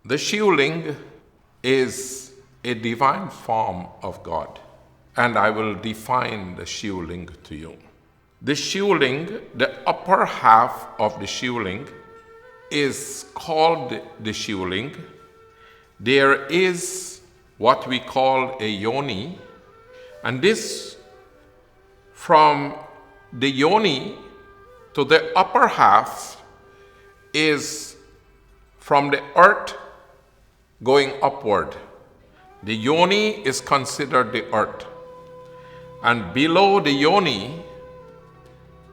The Shivling is a divine form of God, and I will define the Shivling to you. The Shivling, the upper half of the Shivling, is called the Shivling. There is what we call a Yoni, and this, from the Yoni to the upper half, is from the earth going upward. The Yoni is considered the earth, and below the Yoni,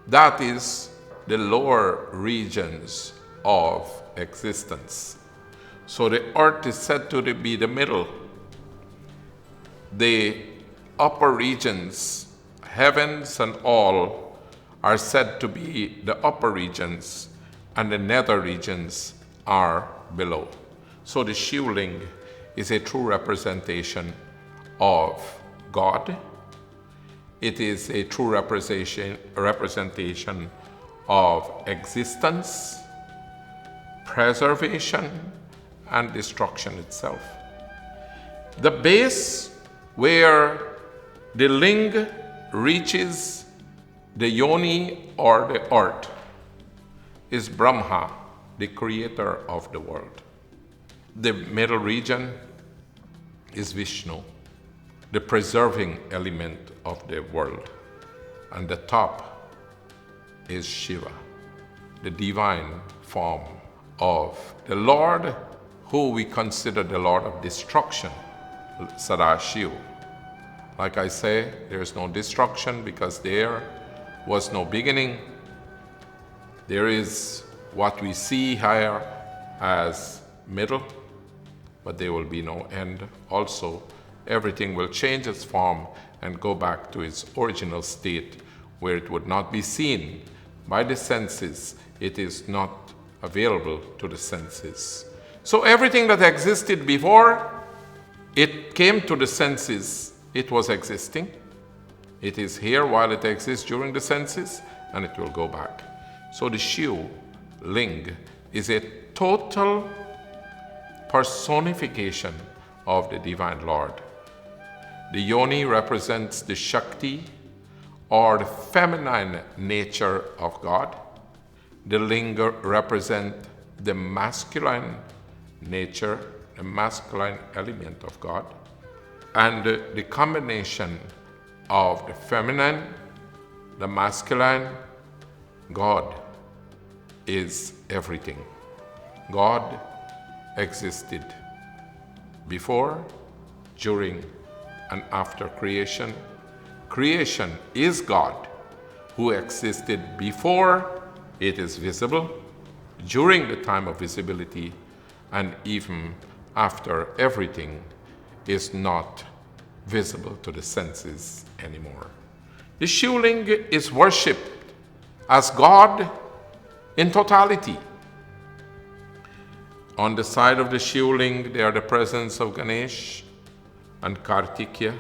that is the lower regions of existence. So the earth is said to be the middle. The upper regions, heavens and all, are said to be the upper regions, and the nether regions are below. So the Shivling is a true representation of God. It is a true representation of existence, preservation, and destruction itself. The base where the Linga reaches the Yoni or the earth is Brahma, the creator of the world. The middle region is Vishnu, the preserving element of the world. And the top is Shiva, the divine form of the Lord, who we consider the Lord of destruction, Sadashiv. Like I say, there is no destruction because there was no beginning. There is what we see here as middle, but there will be no end. Also, everything will change its form and go back to its original state, where it would not be seen by the senses. It is not available to the senses. So everything that existed before it came to the senses, it was existing. It is here while it exists during the senses, and it will go back. So the Shivling is a total personification of the divine Lord. The Yoni represents the Shakti, or the feminine nature of God. The Linga represents the masculine nature, the masculine element of God. And the combination of the feminine, the masculine, God is everything. God existed before, during, and after creation. Creation is God, who existed before it is visible, during the time of visibility, and even after everything is not visible to the senses anymore. The Shivling is worshipped as God in totality. On the side of the Shivling, there are the presence of Ganesh and Kartikeya.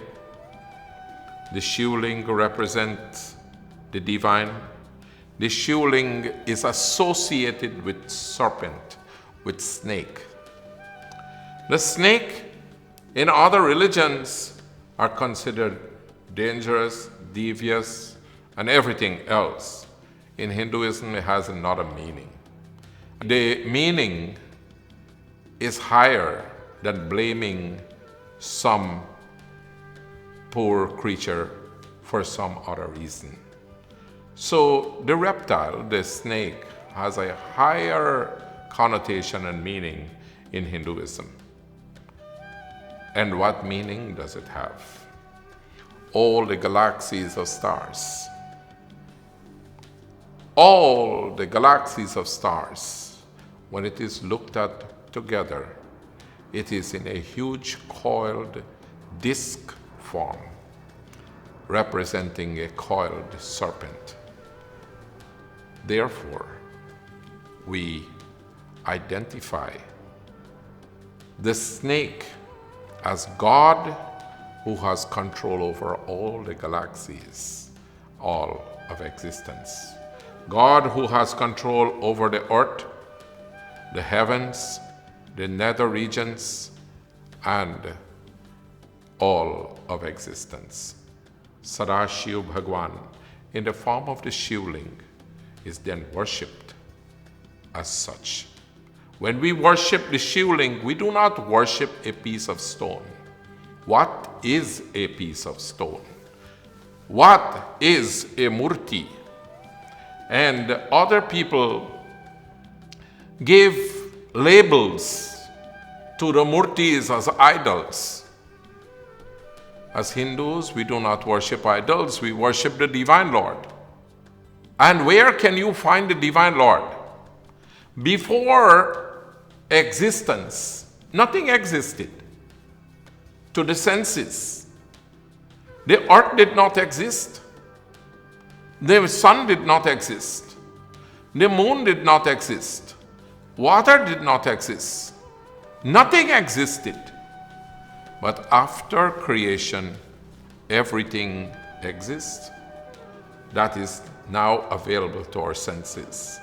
The Shivling represents the divine. The Shivling is associated with serpent, with snake. The snake in other religions are considered dangerous, devious, and everything else. In Hinduism, it has another meaning. The meaning is higher than blaming some poor creature for some other reason. So the reptile, the snake, has a higher connotation and meaning in Hinduism. And what meaning does it have? All the galaxies of stars. All the galaxies of stars, when it is looked at together, it is in a huge coiled disc form, representing a coiled serpent. Therefore, we identify the snake as God, who has control over all the galaxies, all of existence. God who has control over the earth, the heavens, the nether regions, and all of existence. Sadashiv Bhagwan, in the form of the Shivling, is then worshipped as such. When we worship the Shivling, we do not worship a piece of stone. What is a piece of stone? What is a murti? And other people give labels to the murtis as idols. As Hindus, we do not worship idols, we worship the Divine Lord. And where can you find the Divine Lord? Before existence, nothing existed to the senses. The earth did not exist. The sun did not exist. The moon did not exist. Water did not exist. Nothing existed. But after creation, everything exists. That is now available to our senses.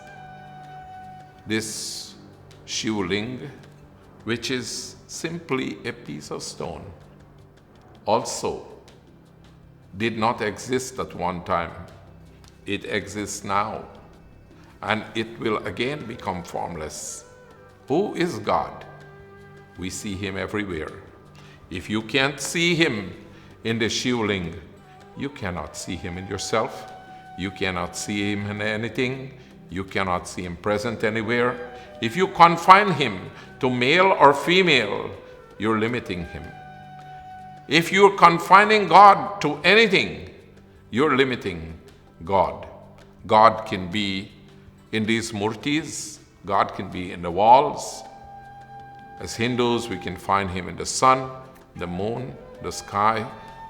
This Shivling, which is simply a piece of stone, also did not exist at one time. It exists now, and it will again become formless. Who is God? We see Him everywhere. If you can't see Him in the Shivling, you cannot see Him in yourself. You cannot see Him in anything. You cannot see Him present anywhere. If you confine Him to male or female, you're limiting Him. If you're confining God to anything, you're limiting God. God can be in these murtis. God can be in the walls. As Hindus, we can find Him in the sun, the moon, the sky,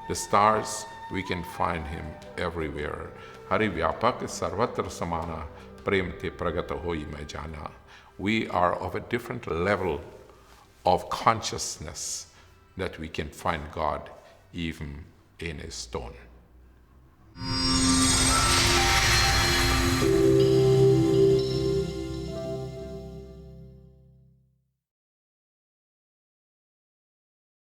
the stars. We can find Him everywhere. Hari Vyapak Sarvatra Samana Prem Te Pragata Hoi Mai Jana. We are of a different level of consciousness that we can find God even in a stone.